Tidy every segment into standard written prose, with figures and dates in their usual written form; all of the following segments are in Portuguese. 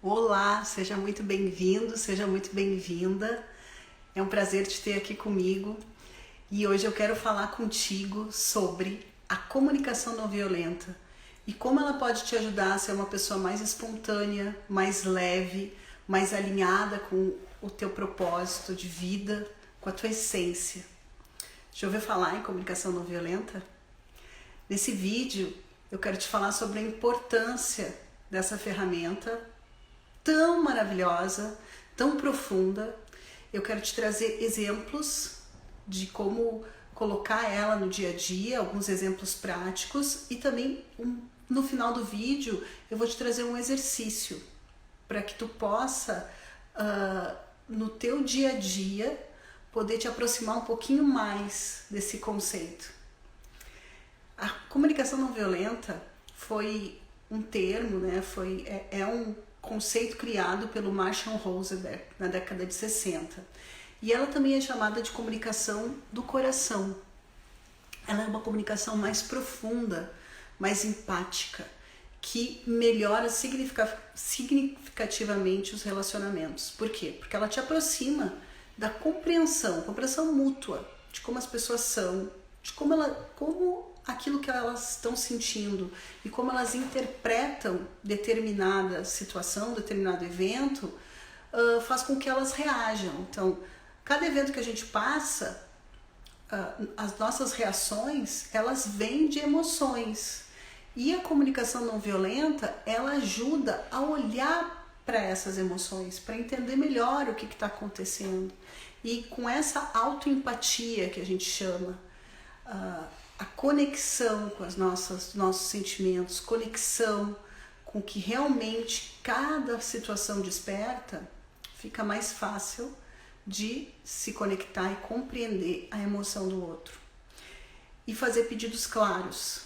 Olá, seja muito bem-vindo, seja muito bem-vinda. É um prazer te ter aqui comigo e hoje eu quero falar contigo sobre a comunicação não violenta e como ela pode te ajudar a ser uma pessoa mais espontânea, mais leve, mais alinhada com o teu propósito de vida, com a tua essência. Já ouviu falar em comunicação não violenta? Nesse vídeo eu quero te falar sobre a importância dessa ferramenta tão maravilhosa, tão profunda. Eu quero te trazer exemplos de como colocar ela no dia a dia, alguns exemplos práticos e também no final do vídeo eu vou te trazer um exercício para que tu possa no teu dia a dia poder te aproximar um pouquinho mais desse conceito. A comunicação não violenta foi um termo, né? É um conceito criado pelo Marshall Rosenberg na década de 60. E ela também é chamada de comunicação do coração. Ela é uma comunicação mais profunda, mais empática, que melhora significativamente os relacionamentos. Por quê? Porque ela te aproxima da compreensão mútua de como as pessoas são, de como aquilo que elas estão sentindo e como elas interpretam determinada situação, determinado evento, faz com que elas reajam. Então, cada evento que a gente passa, as nossas reações, elas vêm de emoções. E a comunicação não violenta, ela ajuda a olhar para essas emoções, para entender melhor o que está acontecendo. E com essa autoempatia que a gente chama, a conexão com os nossos sentimentos, conexão com o que realmente cada situação desperta, fica mais fácil de se conectar e compreender a emoção do outro. E fazer pedidos claros.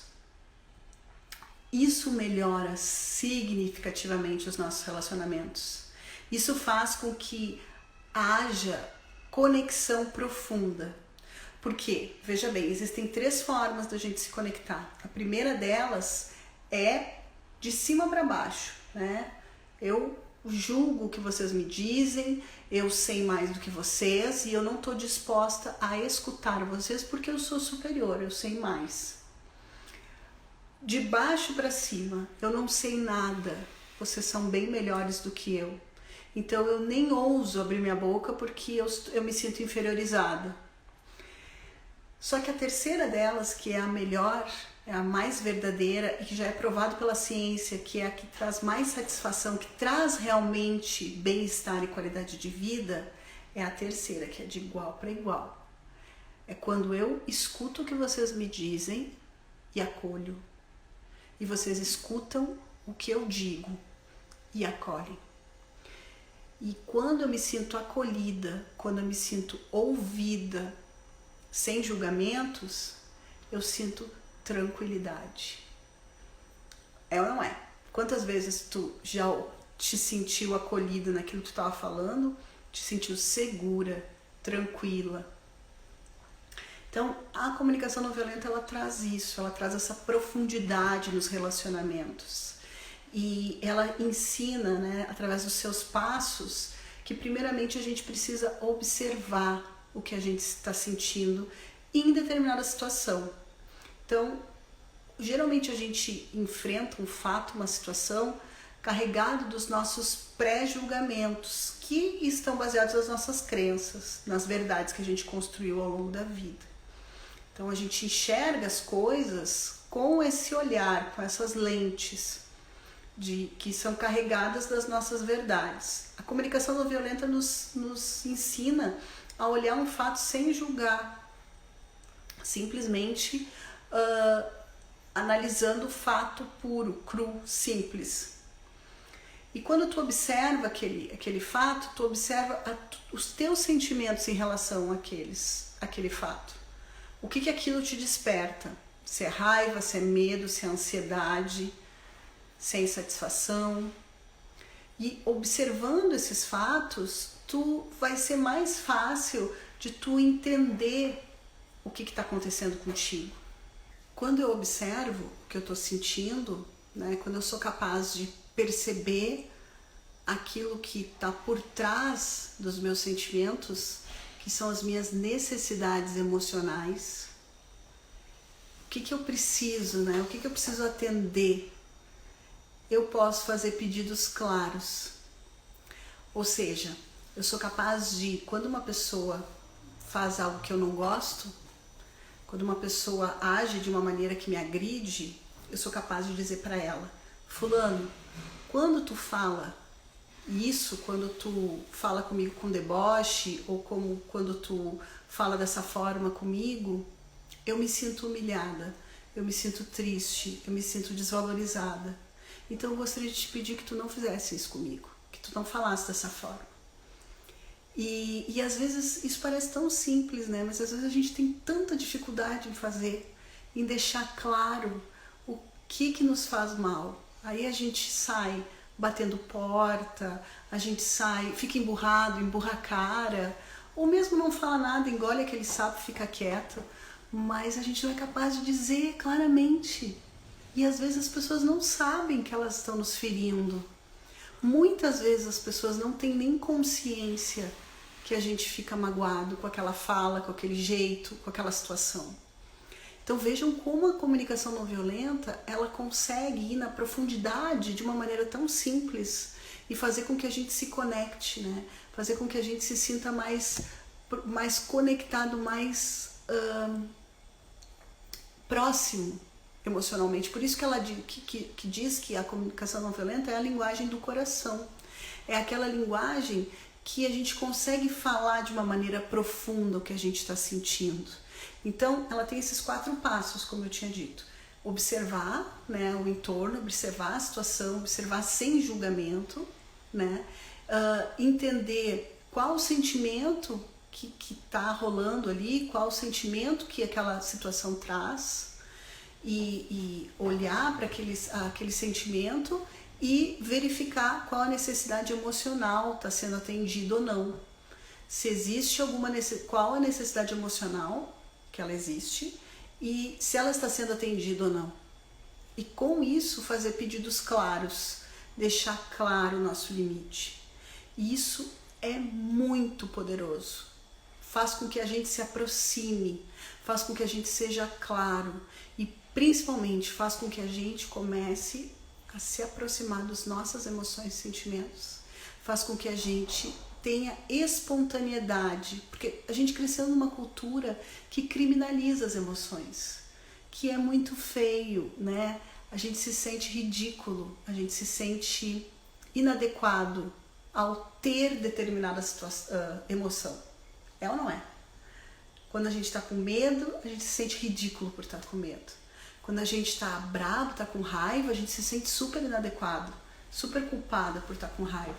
Isso melhora significativamente os nossos relacionamentos. Isso faz com que haja conexão profunda. Por quê? Veja bem, existem 3 formas da gente se conectar. A primeira delas é de cima para baixo, né? Eu julgo o que vocês me dizem, eu sei mais do que vocês e eu não estou disposta a escutar vocês porque eu sou superior, eu sei mais. De baixo para cima, eu não sei nada, vocês são bem melhores do que eu. Então eu nem ouso abrir minha boca porque eu me sinto inferiorizada. Só que a terceira delas, que é a melhor, é a mais verdadeira e que já é provado pela ciência, que é a que traz mais satisfação, que traz realmente bem-estar e qualidade de vida, é a terceira, que é de igual para igual. É quando eu escuto o que vocês me dizem e acolho. E vocês escutam o que eu digo e acolhem. E quando eu me sinto acolhida, quando eu me sinto ouvida, sem julgamentos, eu sinto tranquilidade. É ou não é? Quantas vezes tu já te sentiu acolhida naquilo que tu estava falando, te sentiu segura, tranquila? Então, a comunicação não violenta, ela traz isso, ela traz essa profundidade nos relacionamentos. E ela ensina, né, através dos seus passos, que primeiramente a gente precisa observar o que a gente está sentindo em determinada situação. Então, geralmente a gente enfrenta um fato, uma situação, carregado dos nossos pré-julgamentos, que estão baseados nas nossas crenças, nas verdades que a gente construiu ao longo da vida. Então, a gente enxerga as coisas com esse olhar, com essas lentes que são carregadas das nossas verdades. A comunicação não violenta nos ensina a olhar um fato sem julgar, simplesmente analisando o fato puro, cru, simples. E quando tu observa aquele fato, tu observa os teus sentimentos em relação àquele fato. O que aquilo te desperta? Se é raiva, se é medo, se é ansiedade, se é insatisfação. E observando esses fatos, vai ser mais fácil de tu entender o que está acontecendo contigo. Quando eu observo o que eu estou sentindo, né, quando eu sou capaz de perceber aquilo que está por trás dos meus sentimentos, que são as minhas necessidades emocionais. O que eu preciso, né? O que eu preciso atender? Eu posso fazer pedidos claros. Ou seja, eu sou capaz de, quando uma pessoa faz algo que eu não gosto, quando uma pessoa age de uma maneira que me agride, eu sou capaz de dizer para ela: fulano, quando tu fala isso, quando tu fala comigo com deboche, ou como quando tu fala dessa forma comigo, eu me sinto humilhada, eu me sinto triste, eu me sinto desvalorizada. Então eu gostaria de te pedir que tu não fizesse isso comigo, que tu não falasse dessa forma. E às vezes isso parece tão simples, né? Mas às vezes a gente tem tanta dificuldade em fazer, em deixar claro o que nos faz mal. Aí a gente sai batendo porta, a gente sai, fica emburrado, emburra a cara, ou mesmo não fala nada, engole aquele sapo e fica quieto, mas a gente não é capaz de dizer claramente. E às vezes as pessoas não sabem que elas estão nos ferindo. Muitas vezes as pessoas não têm nem consciência que a gente fica magoado com aquela fala, com aquele jeito, com aquela situação. Então vejam como a comunicação não violenta, ela consegue ir na profundidade de uma maneira tão simples e fazer com que a gente se conecte, né? Fazer com que a gente se sinta mais conectado, mais próximo emocionalmente. Por isso que ela que diz que a comunicação não violenta é a linguagem do coração. É aquela linguagem que a gente consegue falar de uma maneira profunda o que a gente está sentindo. Então, ela tem esses 4 passos, como eu tinha dito. Observar, né, o entorno, observar a situação, observar sem julgamento, né, entender qual o sentimento que está rolando ali, qual o sentimento que aquela situação traz, e olhar para aquele sentimento e verificar qual a necessidade emocional está sendo atendida ou não. Se existe qual a necessidade emocional que ela existe e se ela está sendo atendida ou não. E com isso fazer pedidos claros, deixar claro o nosso limite. E isso é muito poderoso. Faz com que a gente se aproxime, faz com que a gente seja claro e principalmente faz com que a gente comece a se aproximar das nossas emoções e sentimentos. Faz com que a gente tenha espontaneidade, porque a gente cresceu numa cultura que criminaliza as emoções, que é muito feio, né? A gente se sente ridículo, a gente se sente inadequado ao ter determinada emoção. É ou não é? Quando a gente está com medo, a gente se sente ridículo por estar com medo. Quando a gente está bravo, está com raiva, a gente se sente super inadequado, super culpada por estar com raiva.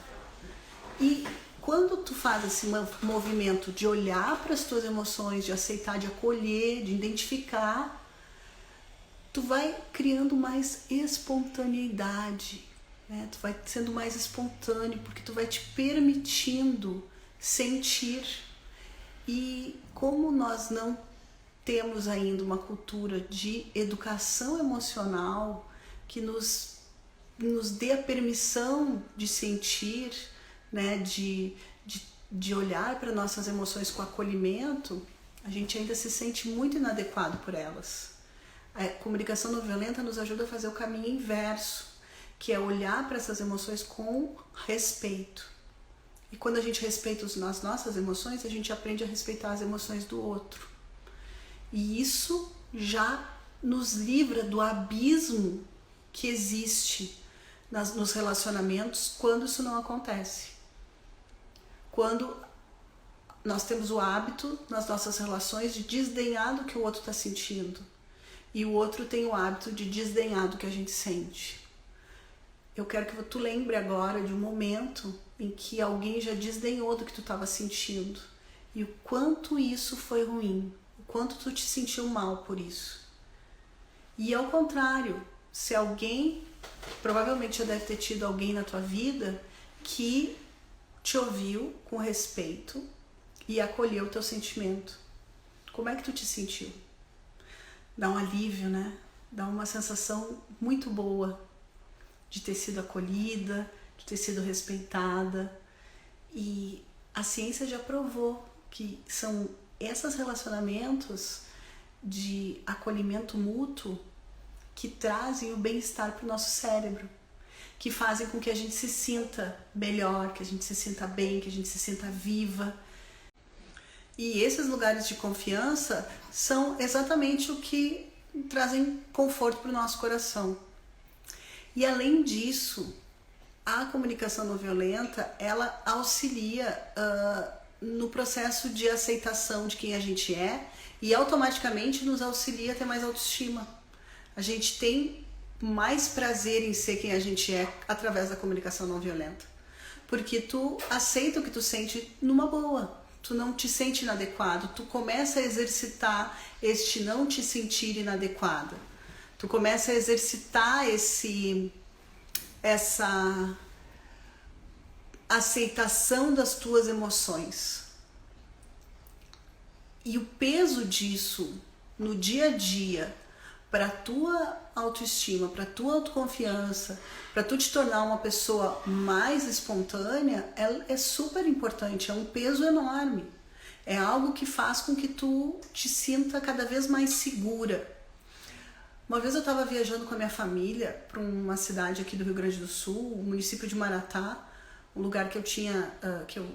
E quando tu faz esse movimento de olhar para as tuas emoções, de aceitar, de acolher, de identificar, tu vai criando mais espontaneidade, né? Tu vai sendo mais espontâneo, porque tu vai te permitindo sentir. E como nós não temos ainda uma cultura de educação emocional que nos dê a permissão de sentir, né, de olhar para nossas emoções com acolhimento, a gente ainda se sente muito inadequado por elas. A comunicação não violenta nos ajuda a fazer o caminho inverso, que é olhar para essas emoções com respeito. E quando a gente respeita as nossas emoções, a gente aprende a respeitar as emoções do outro. E isso já nos livra do abismo que existe nos relacionamentos quando isso não acontece. Quando nós temos o hábito nas nossas relações de desdenhar do que o outro está sentindo e o outro tem o hábito de desdenhar do que a gente sente. Eu quero que tu lembre agora de um momento em que alguém já desdenhou do que tu estava sentindo e o quanto isso foi ruim, o quanto tu te sentiu mal por isso. E ao contrário, se alguém, provavelmente já deve ter tido alguém na tua vida que te ouviu com respeito e acolheu o teu sentimento. Como é que tu te sentiu? Dá um alívio, né? Dá uma sensação muito boa de ter sido acolhida, de ter sido respeitada. E a ciência já provou que são esses relacionamentos de acolhimento mútuo que trazem o bem-estar para o nosso cérebro, que fazem com que a gente se sinta melhor, que a gente se sinta bem, que a gente se sinta viva. E esses lugares de confiança são exatamente o que trazem conforto para o nosso coração. E além disso, a comunicação não violenta, ela auxilia no processo de aceitação de quem a gente é e automaticamente nos auxilia a ter mais autoestima. A gente tem mais prazer em ser quem a gente é através da comunicação não violenta. Porque tu aceita o que tu sente numa boa. Tu não te sente inadequado. Tu começa a exercitar este não te sentir inadequada. Tu começa a exercitar essa aceitação das tuas emoções. E o peso disso no dia a dia para a tua autoestima, para a tua autoconfiança, para tu te tornar uma pessoa mais espontânea, é super importante, é um peso enorme. É algo que faz com que tu te sinta cada vez mais segura. Uma vez eu estava viajando com a minha família para uma cidade aqui do Rio Grande do Sul, o município de Maratá, um lugar que eu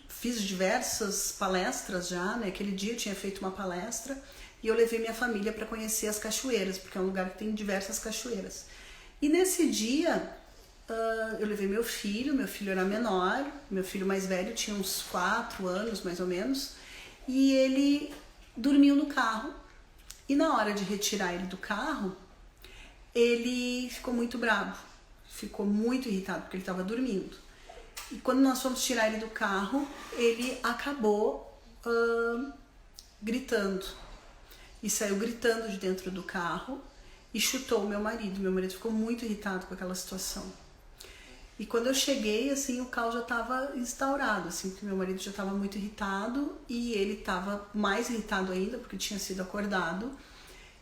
fiz diversas palestras já, né? Aquele dia eu tinha feito uma palestra e eu levei minha família para conhecer as cachoeiras, porque é um lugar que tem diversas cachoeiras. E nesse dia eu levei meu filho era menor, meu filho mais velho tinha uns 4 anos mais ou menos, e ele dormiu no carro. E na hora de retirar ele do carro, ele ficou muito bravo, ficou muito irritado porque ele estava dormindo. E quando nós fomos tirar ele do carro, ele acabou gritando. E saiu gritando de dentro do carro e chutou o meu marido. Meu marido ficou muito irritado com aquela situação. E quando eu cheguei, assim, o caos já estava instaurado, assim, porque meu marido já estava muito irritado e ele estava mais irritado ainda porque tinha sido acordado.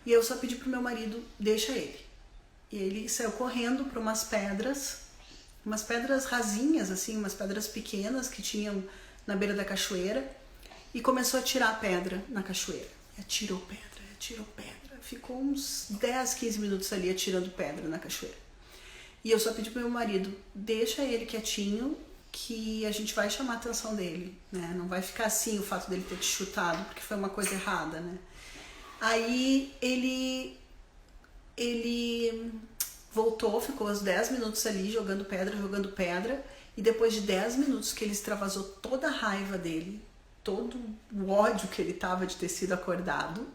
E eu só pedi pro meu marido, deixa ele. E ele saiu correndo para umas pedras rasinhas, assim, umas pedras pequenas que tinham na beira da cachoeira, e começou a tirar pedra na cachoeira. E atirou pedra. Ficou uns 10, 15 minutos ali atirando pedra na cachoeira. E eu só pedi pro meu marido, deixa ele quietinho, que a gente vai chamar a atenção dele, né? Não vai ficar assim o fato dele ter te chutado, porque foi uma coisa errada, né? Aí ele voltou, ficou uns 10 minutos ali jogando pedra, e depois de 10 minutos que ele extravasou toda a raiva dele, todo o ódio que ele tava de ter sido acordado,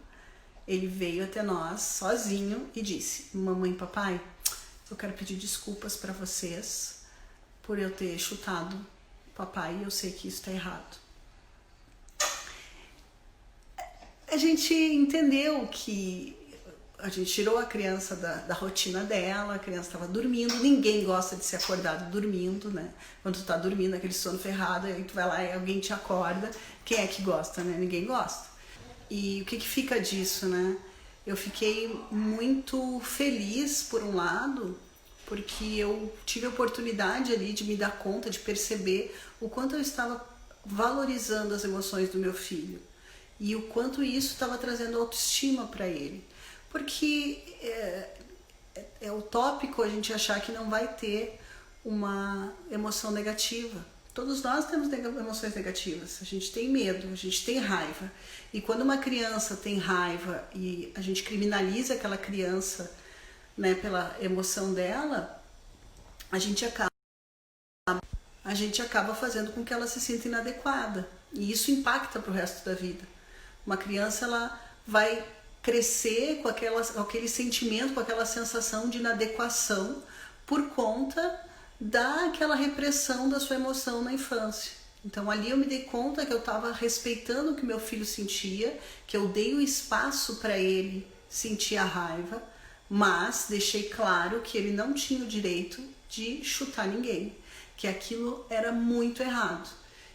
ele veio até nós sozinho e disse, mamãe e papai, eu quero pedir desculpas para vocês por eu ter chutado papai, eu sei que isso tá errado. A gente entendeu que a gente tirou a criança da rotina dela, a criança estava dormindo, ninguém gosta de ser acordado dormindo, né? Quando tu tá dormindo, aquele sono ferrado, aí tu vai lá e alguém te acorda, quem é que gosta, né? Ninguém gosta. E o que fica disso, né? Eu fiquei muito feliz, por um lado, porque eu tive a oportunidade ali de me dar conta, de perceber o quanto eu estava valorizando as emoções do meu filho e o quanto isso estava trazendo autoestima para ele. Porque é utópico a gente achar que não vai ter uma emoção negativa. Todos nós temos emoções negativas, a gente tem medo, a gente tem raiva. E quando uma criança tem raiva e a gente criminaliza aquela criança, né, pela emoção dela, a gente acaba fazendo com que ela se sinta inadequada. E isso impacta para o resto da vida. Uma criança, ela vai crescer com aquele sentimento, com aquela sensação de inadequação por conta daquela repressão da sua emoção na infância. Então ali eu me dei conta que eu estava respeitando o que meu filho sentia, que eu dei o espaço para ele sentir a raiva, mas deixei claro que ele não tinha o direito de chutar ninguém, que aquilo era muito errado.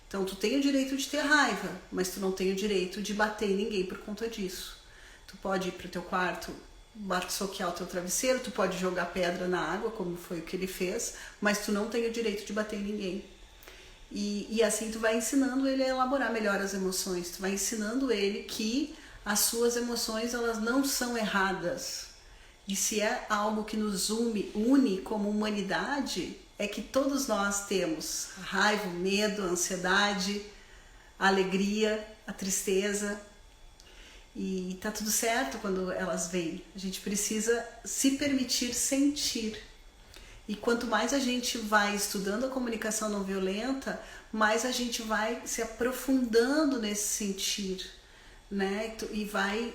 Então tu tem o direito de ter raiva, mas tu não tem o direito de bater em ninguém por conta disso. Tu pode ir pro teu quarto, soquear o teu travesseiro, tu pode jogar pedra na água, como foi o que ele fez, mas tu não tem o direito de bater em ninguém. E assim tu vai ensinando ele a elaborar melhor as emoções, tu vai ensinando ele que as suas emoções elas não são erradas. E se é algo que nos une como humanidade, é que todos nós temos a raiva, o medo, a ansiedade, a alegria, a tristeza. E tá tudo certo quando elas vêm. A gente precisa se permitir sentir. E quanto mais a gente vai estudando a comunicação não violenta, mais a gente vai se aprofundando nesse sentir, né? E vai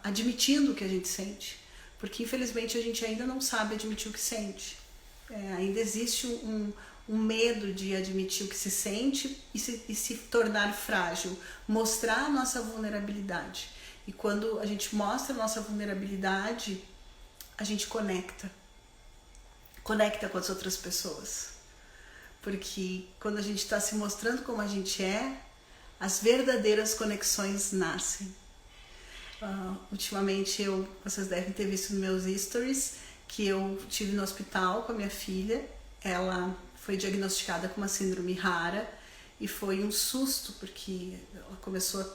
admitindo o que a gente sente. Porque infelizmente a gente ainda não sabe admitir o que sente. Ainda existe um medo de admitir o que se sente e se tornar frágil, mostrar a nossa vulnerabilidade. E quando a gente mostra a nossa vulnerabilidade, a gente conecta com as outras pessoas. Porque quando a gente está se mostrando como a gente é, as verdadeiras conexões nascem. Ultimamente vocês devem ter visto nos meus stories que eu estive no hospital com a minha filha. Ela foi diagnosticada com uma síndrome rara e foi um susto, porque ela começou a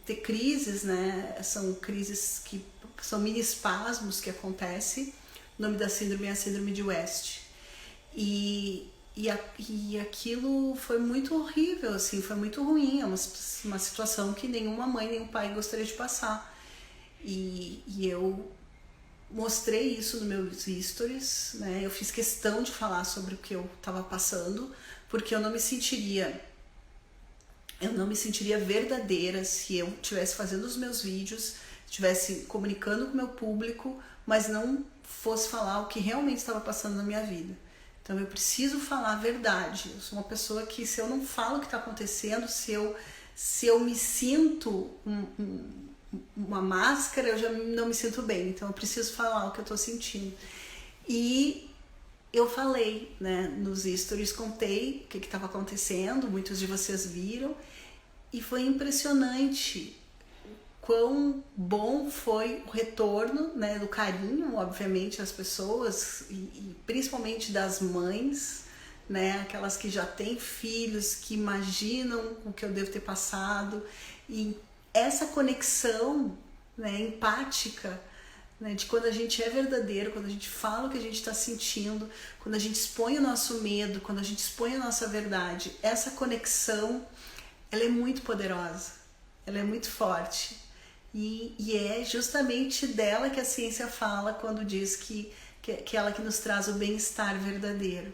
ter crises, né? São crises que são mini espasmos que acontecem. O nome da síndrome é a síndrome de West. E aquilo foi muito horrível, assim, foi muito ruim. É uma situação que nenhuma mãe, nenhum pai gostaria de passar. E eu mostrei isso nos meus stories, né? Eu fiz questão de falar sobre o que eu estava passando, porque eu não me sentiria verdadeira se eu estivesse fazendo os meus vídeos, estivesse comunicando com o meu público, mas não fosse falar o que realmente estava passando na minha vida. Então eu preciso falar a verdade. Eu sou uma pessoa que, se eu não falo o que está acontecendo, se eu me sinto uma máscara, eu já não me sinto bem. Então eu preciso falar o que eu estou sentindo. E eu falei, né, nos stories, contei o que estava acontecendo, muitos de vocês viram, e foi impressionante quão bom foi o retorno, né, do carinho, obviamente, às pessoas, e principalmente das mães, né, aquelas que já têm filhos, que imaginam o que eu devo ter passado, e essa conexão, né, empática, né, de quando a gente é verdadeiro, quando a gente fala o que a gente está sentindo, quando a gente expõe o nosso medo, quando a gente expõe a nossa verdade, essa conexão, ela é muito poderosa, ela é muito forte. E é justamente dela que a ciência fala quando diz que ela que nos traz o bem-estar verdadeiro.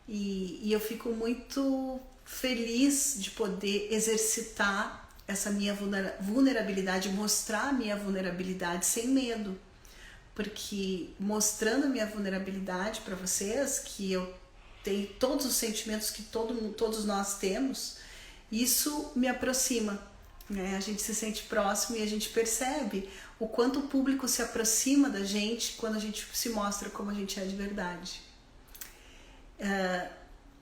E eu fico muito feliz de poder exercitar essa minha vulnerabilidade, mostrar a minha vulnerabilidade sem medo. Porque mostrando a minha vulnerabilidade para vocês, que eu tenho todos os sentimentos que todos nós temos, isso me aproxima. A gente se sente próximo e a gente percebe o quanto o público se aproxima da gente quando a gente se mostra como a gente é de verdade.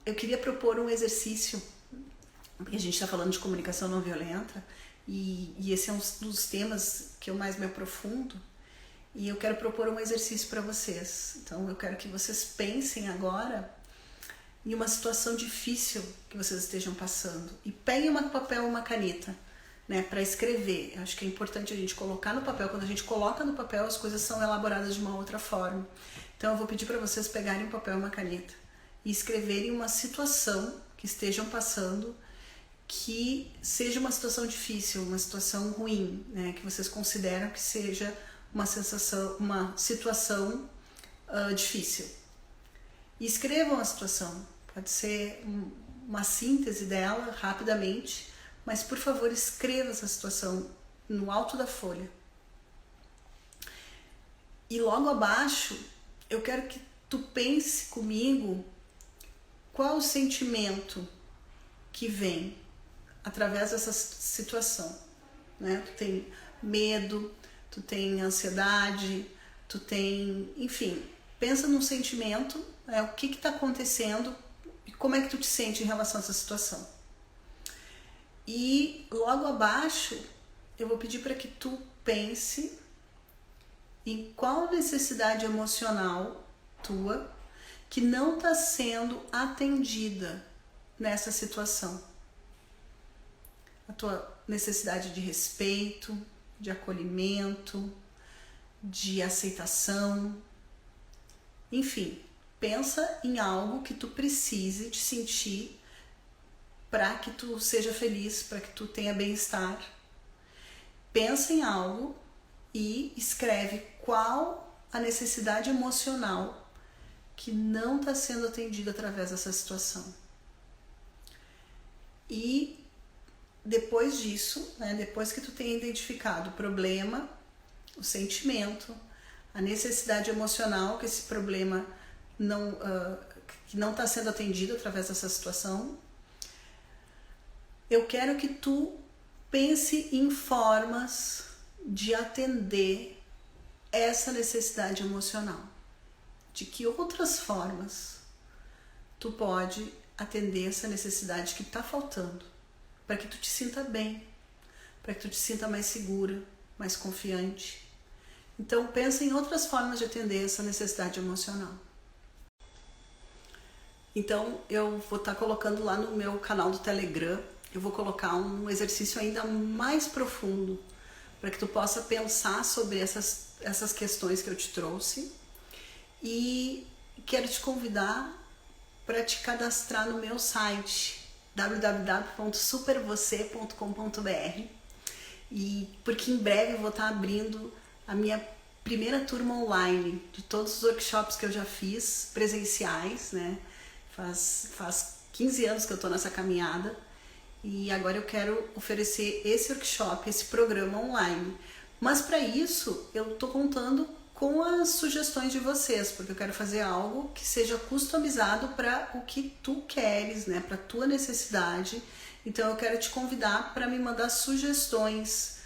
Eu queria propor um exercício, porque a gente está falando de comunicação não violenta, e esse é um dos temas que eu mais me aprofundo, e eu quero propor um exercício para vocês. Então eu quero que vocês pensem agora em uma situação difícil que vocês estejam passando, e peguem um papel e uma caneta, né, para escrever. Eu acho que é importante a gente colocar no papel. Quando a gente coloca no papel, as coisas são elaboradas de uma outra forma. Então eu vou pedir para vocês pegarem um papel e uma caneta e escreverem uma situação que estejam passando, que seja uma situação difícil, uma situação ruim, né, que vocês consideram que seja uma situação difícil. E escrevam a situação. Pode ser uma síntese dela rapidamente, mas por favor escreva essa situação no alto da folha. E logo abaixo eu quero que tu pense comigo qual o sentimento que vem através dessa situação, né? Tu tem medo, tu tem ansiedade, tu tem, enfim, pensa num sentimento, né? O que está acontecendo e como é que tu te sente em relação a essa situação. E logo abaixo eu vou pedir para que tu pense em qual necessidade emocional tua que não está sendo atendida nessa situação. A tua necessidade de respeito, de acolhimento, de aceitação, enfim, pensa em algo que tu precise de sentir para que tu seja feliz, para que tu tenha bem-estar. Pensa em algo e escreve qual a necessidade emocional que não está sendo atendida através dessa situação. E depois disso, né, depois que tu tenha identificado o problema, o sentimento, a necessidade emocional que esse problema que não está sendo atendido através dessa situação, eu quero que tu pense em formas de atender essa necessidade emocional. De que outras formas tu pode atender essa necessidade que está faltando, para que tu te sinta bem, para que tu te sinta mais segura, mais confiante. Então pensa em outras formas de atender essa necessidade emocional. Então eu vou estar colocando lá no meu canal do Telegram, eu vou colocar um exercício ainda mais profundo, para que tu possa pensar sobre essas questões que eu te trouxe. E quero te convidar para te cadastrar no meu site www.supervocê.com.br, e porque em breve eu vou estar abrindo a minha primeira turma online de todos os workshops que eu já fiz presenciais, né? Faz 15 anos que eu estou nessa caminhada e agora eu quero oferecer esse workshop, esse programa online. Mas para isso eu estou contando com as sugestões de vocês, porque eu quero fazer algo que seja customizado para o que tu queres, né, para a tua necessidade. Então eu quero te convidar para me mandar sugestões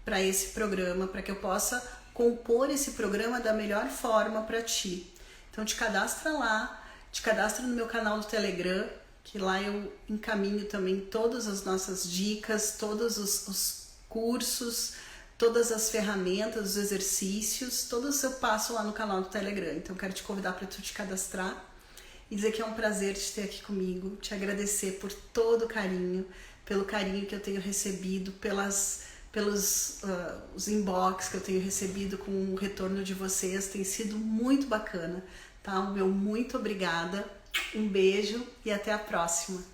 para esse programa, para que eu possa compor esse programa da melhor forma para ti. Então te cadastra lá, te cadastra no meu canal do Telegram, que lá eu encaminho também todas as nossas dicas, todos os cursos, todas as ferramentas, os exercícios, todos eu passo lá no canal do Telegram. Então eu quero te convidar para tu te cadastrar e dizer que é um prazer te ter aqui comigo, te agradecer por todo o carinho, pelo carinho que eu tenho recebido, pelos os inbox que eu tenho recebido com o retorno de vocês, tem sido muito bacana, tá? O meu muito obrigada, um beijo e até a próxima.